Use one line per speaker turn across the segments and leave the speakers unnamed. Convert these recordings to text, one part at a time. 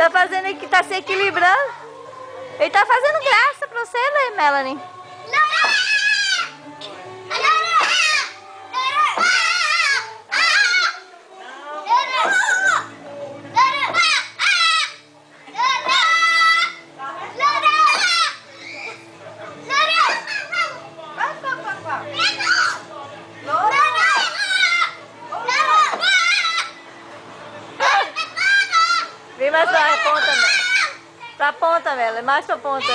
Tá fazendo aqui, tá se equilibrando. Ele tá fazendo graça pra você, né, Melanie? Vem mais pra ponta, Melanie. Pra ponta, Melanie. Mais pra ponta.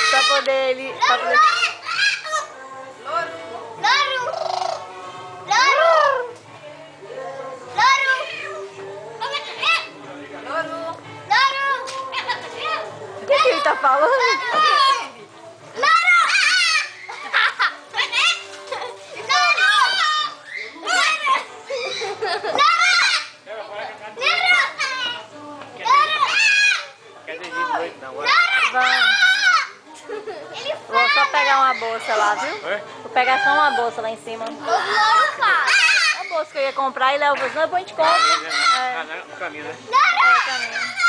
Pra poder ele... Pra poder... O que ele tá falando? Vou só pegar uma bolsa lá, viu? Vou pegar só uma bolsa lá em cima. A bolsa que eu ia comprar e levo, senão depois a gente compra.
No caminho, né?
É, caminho.